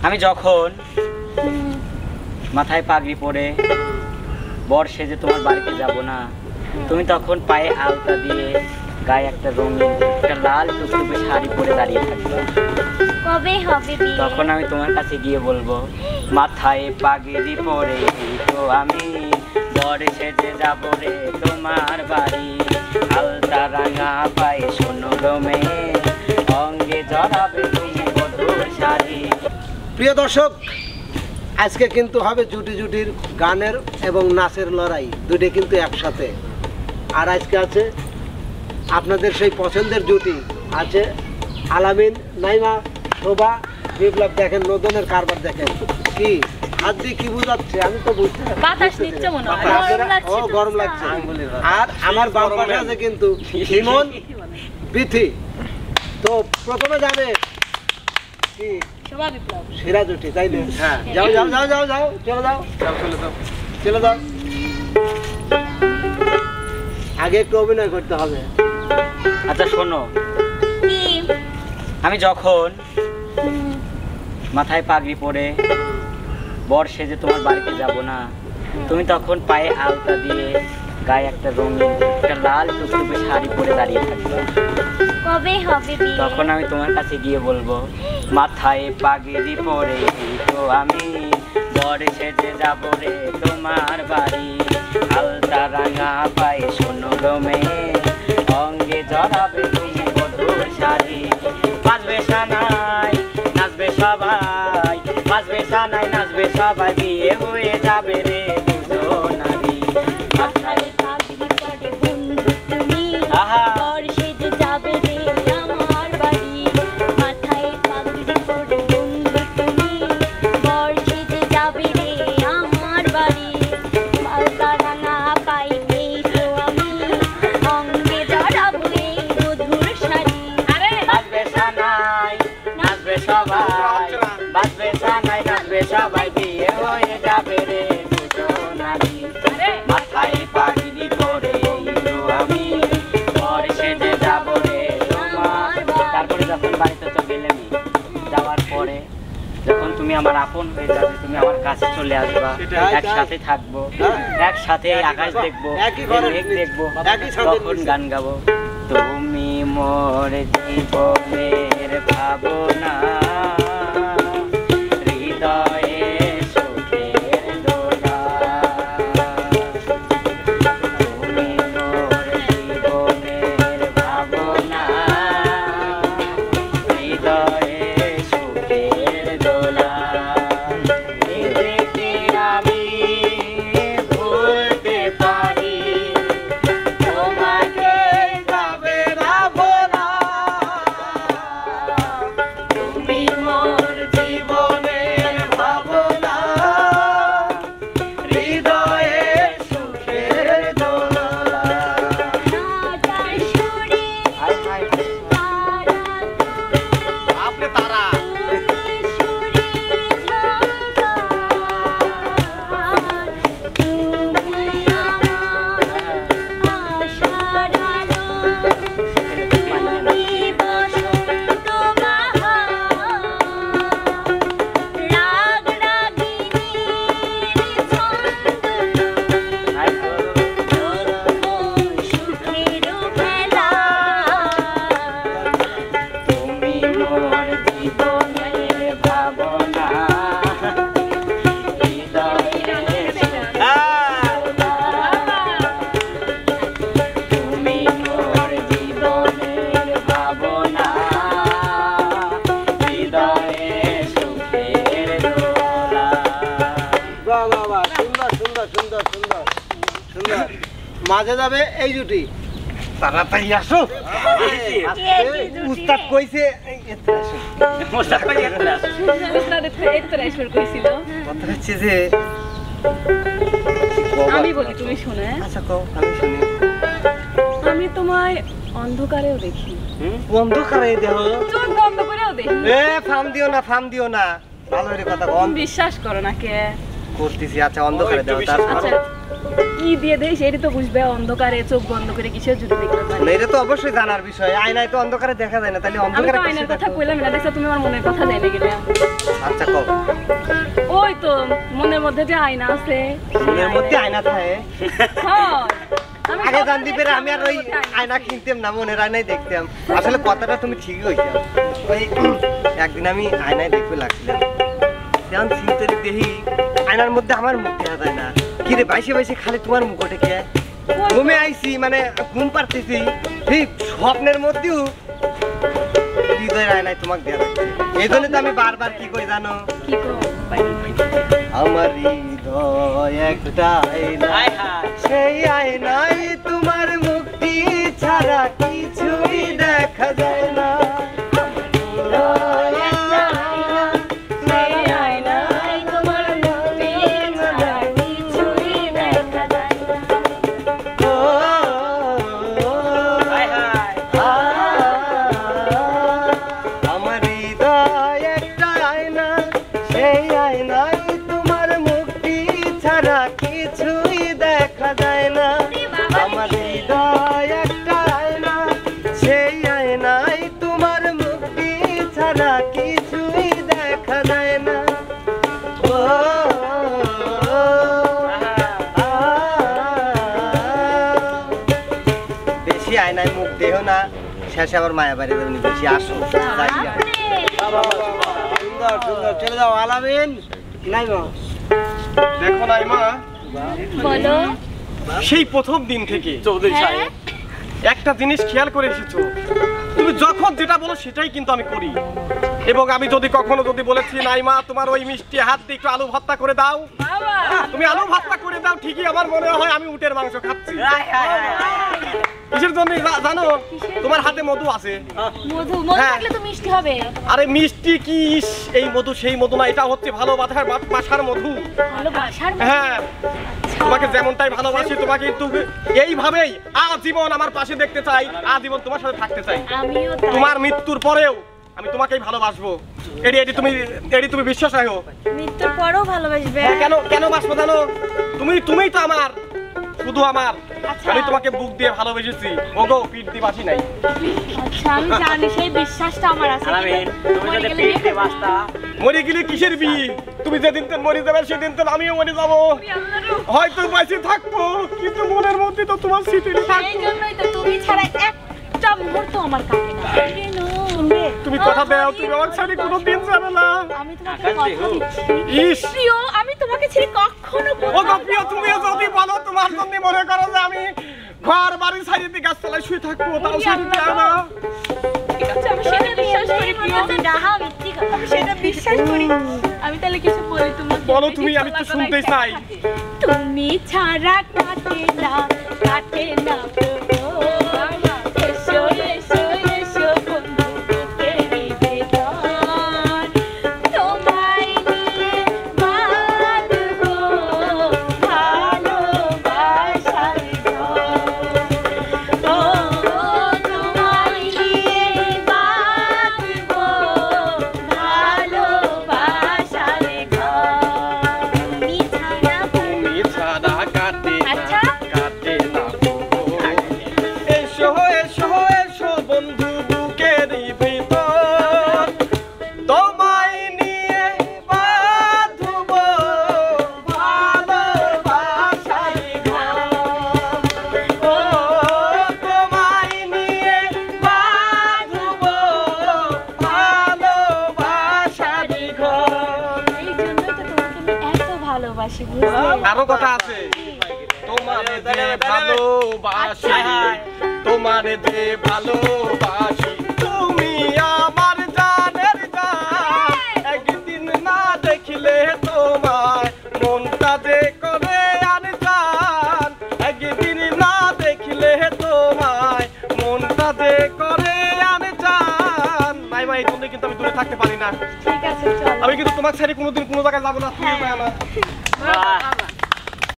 আমি যখন মাথায় পাগড়ি পরে বর সেজে তোমার বাড়িতে যাব না, তুমি তখন পায়ে আলতা দিয়ে গায়ে একটা রঙিন একটা লাল টুকটুকে শাড়ি পরে দাঁড়িয়ে থাকবে। কবে হবে বিয়ে? তখন আমি তোমার কাছে গিয়ে বলবো, মাথায় পাগড়ি পরে তো আমি বর সেজে যাব রে তোমার বাড়ি। আলতা রাঙা পায়ে শোনো গমে, অঙ্গে জড়াবে তুমি মধুর শাড়ি। প্রিয় দর্শক, আজকে কিন্তু হবে জুটি জুটির গানের এবং নাচের লড়াই, দুটো কিন্তু একসাথে। আর আজকে আছে আপনাদের সেই পছন্দের জুটি, আছে আলামিন, নাইমা, শোভা, বিপ্লব। দেখেন নদনের কারবার, দেখেন কি হাত দিয়ে কি বুঝাচ্ছে আমি তো বুঝতে বাতাস নিচ্ছে মনে হয়, ও গরম লাগছে। আর আমার বাম পাশে আছে কিন্তু ইমন, বিথি। তো প্রথমে যাবে কি শোভা, বিপ্লব, সেরা জুটি, তাই না? হ্যাঁ, যাও যাও যাও যাও যাও, চলে যাও, চলে যাও। আগে একটু অভিনয় করতে হবে। আচ্ছা শোনো, কি? আমি যখন মাথায় পাগড়ি পরে বর সেজে তোমার বাড়িতে যাব না, তুমি তখন পায়ে আলতা দিয়ে গায়ে একটা রঙিন একটা লাল টুকটুকে শাড়ি পরে দাঁড়িয়ে থাকবে। কবে হবে বিয়ে? তখন আমি তোমার কাছে গিয়ে বলবো, মাথায় পাগড়ি পরে তো আমি বর সেজে যাব রে তোমার বাড়ি। আলতা রাঙা পায়ে শোনো গমে, অঙ্গে জড়াবে তুমি মধুর শাড়ি। বাজবে সানাই নাচবে সবাই, বাজবে সানাই নাচবে সবাই, বিয়ে হয়ে যাবে রে দুজনারই। মাথায় পাগড়ি পরে বন্ধু তুমি, আহা। বর সেজে যাবে রে আমার বাড়ি। মাথায় পাগড়ি পরে বন্ধু তুমি, বর সেজে যাবে রে আমার বাড়ি। আলতা রাঙা পায়ে তো আমি, অঙ্গে জড়াবো এই মধুর শাড়ি। বাজবে সানাই নাচবে সবাই, বাজবে সানাই নাচবে সবাই, বিয়ে হয়ে যাবে রে দুজনারই। মাথায় পাগড়ি পরে তো আমি বর সেজে যাব রে তোমার। তারপরে যখন বাড়িতে তো গেলেনি, যাওয়ার পরে যখন তুমি আমার আপন হয়ে যাবে, তুমি আমার কাছে চলে আসবা, একসাথে থাকবো, একসাথে আকাশ দেখবো, মেঘ দেখবো, তখন গান গাবো। তুমি মোর জীবনের ভাবনা, হৃদয়ে সুখের দোলা। তুমি মোর জীবনের ভাবনা, হৃদয়ে সুখের দোলা। নিজেকে আমি ভুলতে পারি, তোমাকে যাবে না ভোলা। তুমি মোর জীবনের ভাবনা, হৃদয়ে সুখের দোলা। রাজার সুরে তারা আপনি তারা সুরে ঝাঁকার, তুমি আমার আশার আলো, তুমি বসন্ত বাহার। রাগ রাগিনীর ছন্দ, সুখের মেলা। তুমি মোর জীবনের ভাবনা, হৃদয়ে তুমি মোর জীবনের ভাবনা, হৃদয়ে সুখের দোলা। বাহ বাহ বাহ, সুন্দর সুন্দর সুন্দর সুন্দর সুন্দর। মাঝে যাবে এই জুটি। তাড়াতাড়ি আসো, উস্তাদ কইছে মোস্তাক ভাই এত আসো। কথা হচ্ছে যে আমি বলি তুমি শোনো। আচ্ছা কও, আমি শুনি। আমি তোমায় অন্ধকারেও দেখি, অন্ধকারে দেহ, চোখ বন্ধ করেও দেখি। ফার্ম দিও না, ফার্ম দিও না, ভালো রে কথা কম বিশ্বাস করো না কে? করতেছি। আচ্ছা অন্ধকারে দেহ, আচ্ছা তারপর কি দিয়ে দেয় সেটা তো বুঝবে, অন্ধকারে চোখ বন্ধ করে কিসের জুটি দেখতে পারি। এটা তো অবশ্যই জানার বিষয়, আয়নায় তো অন্ধকারে দেখা যায় না, তাহলে আমি অন্ধকারে তো আয়নার কথা কইলাম না, দেখছো তুমি আমার মনের কথা জেনে গেলে। আচ্ছা কও, ওই তো মনের মধ্যে যে আয়না আছে, মনের মধ্যে আয়না থাকে? হ্যাঁ, আমি আগে সবার জানতে পেরে দেখে আমি আর ওই মনের মধ্যে আয়না কিনতাম না, মনের আয়নায় দেখতাম। আসলে কথাটা তুমি ঠিকই হইছো। ওই একদিন আমি আয়নায় দেখতে লাগছিলাম, যেমন চিন্তা দেখি আয়নার মধ্যে আমার মুখ দেখা যায় না। কি রে বাইসে বাইসে খালি তোমার মুখ ওঠে কে? ঘুমে আইছি, মানে ঘুম পারতেছি, ঠিক স্বপ্নের মধ্যেও হৃদয়ের আয়নায় তোমাকে দেওয়া যাচ্ছে। এই জন্য তো আমি বারবার কি কই জানো, কি কো আমার হৃদয় একটা আয়না, হায় হায় সেই আয়নায় তোমার মুক্তি ছাড়া কিছুই দেখা যায় না। হৃদয় একটা আয়না, সেই আয়নায় তোমার মুক্তি ছাড়া কিছুই দেখা যায় না। ও, হায় হায় আমার হৃদয় একটা আয়না, সেই আয়নায় তোমার মুক্তি ছাড়া কিছুই দেখা যায় না। আমার হৃদয় একটা আয়না, সেই আয়নায় তোমার মুক্তি ছাড়া কিছুই দেখা যায় না। ও, বেশি আয়নায় মুখ দেহ না, শেষে আবার মায়া বাড়ি যাবেন, বেশি আসো যাই গা। সুন্দর সুন্দর, চলে যাও আলামিন। নাই মা, দেখো নাই মা, বলো। সেই প্রথম দিন থেকে চৌধুরী হ্যাঁ? সাহেব একটা জিনিস খেয়াল করে এসেছো, তুমি যখন যেটা বলো সেটাই কিন্তু আমি করি। এবং আমি যদি কখনো বলেছি নাই মা তোমার ওই মিষ্টি হাত দিয়ে একটু আলু ভর্তা করে দাও, বাবা, তুমি আলু ভর্তা করে দাও, ঠিকই আমার মনে হয় আমি উটের মাংস খাচ্ছি। হায় হায় হায় কিসের জন্য জানো? তোমার হাতে মধু আছে। মধু, মধু হ্যাঁ। থাকলে তো মিষ্টি হবে। আরে মিষ্টি কি এই মধু সেই মধু না, এটা হচ্ছে ভালোবাসার বাসার মধু। ভালোবাসার মধু। হ্যাঁ, তোমাকে যেমনটাই ভালোবাসি, তোমাকে এইভাবেই আজীবন আমার পাশে দেখতে চাই, আজীবন তোমার সাথে থাকতে চাই। আমিও তাই। তোমার মৃত্যুর পরেও আমি তোমাকেই ভালোবাসবো। এটি তুমি বিশ্বাস রাখো। মৃত্যুর পরেও ভালোবাসবে। হ্যাঁ, কেন বাসবো জানো? তুমিই তো আমার, শুধু আমার। আচ্ছা। আমি তোমাকে বুক দিয়ে ভালোবেসেছি, ওগো পিঠ দিয়ে বাসি নাই। আচ্ছা, আমি জানি সেই বিশ্বাসটা আমার আছে। আলামিন তুমি মরে যদি গেলে পিঠ বিয়ে দিয়ে বাঁচতা, মরে গেলে কিসের বিয়ে? তুমি যেদিন তো মরে যাবে সেদিন তো আমিও মরে যাবো। হয়তো বেঁচে থাকবো, কিন্তু মনের মধ্যে তো তোমার স্মৃতি সেই থাকবে। জন্যই তো তুমি ছাড়া একটা মুহূর্ত আমার কাটে না। শুনবে? তুমি কথা দাও, তুমি আমার ছেড়ে কোনোদিন যাবে না। আমি তোমাকে আকাশ কথা দেহ। দিচ্ছি। ইস, প্রিয়, আমি তোমাকে ছেড়ে কখনো ও কোথাও গো প্রিয়, তুমি যদি বলো তোমার জন্য মনে করো যে আমি ঘর বাড়ি ছাড়িয়ে দিয়ে গাছতলায় শুয়ে থাকবো, তাও ছেড়ে দিও না। ঠিক আছে, আমি সেটা বিশ্বাস করি প্রিয়, ডাহা মিথ্যি কথা। আমি সেটা বিশ্বাস করি। আমি তাহলে কিছু বলি তোমাকে। বলো তুমি, আমি তো শুনতে চাই। তুমি ছাড়া কাটে না গো। এসো এসো এসো বন্ধু, বুকেরই ভেতর তোমায় নিয়ে বাঁধবো ভালোবাসার ঘর। ও তোমায় নিয়ে বাঁধবো ভালোবাসার ঘর। তুমি ছাড়া তুমি ছাড়া কাটে না, আচ্ছা। কাটে না গো। এসো এসো এসো বন্ধু বুকেরই ভিতর, তোমায় নিয়ে বাঁধবো ভালোবাসার ঘর। ও তোমায় নিয়ে বাঁধবো ভালোবাসার ঘর। এই জন্যই তো তোমাকে আমি এত ভালোবাসি, বুঝলে? আরো কথা আছে, তোমারে যে ভালোবাসি, তোমারে যে ভালোবাসি, তুমি আমার জানের জান। একদিন না দেখিলে তোমায় মনটা যে করে আনজান, একদিন না দেখিলে তোমায় মনটা যে করে আনজান। ভাই ভাই, তুমি কিন্তু আমি দূরে থাকতে পারি না। ঠিক আছে, চলো। আমি কিন্তু তোমার ছেড়ে কোনোদিন কোনো জায়গায় যাবো না, তুমি আমার। বাহ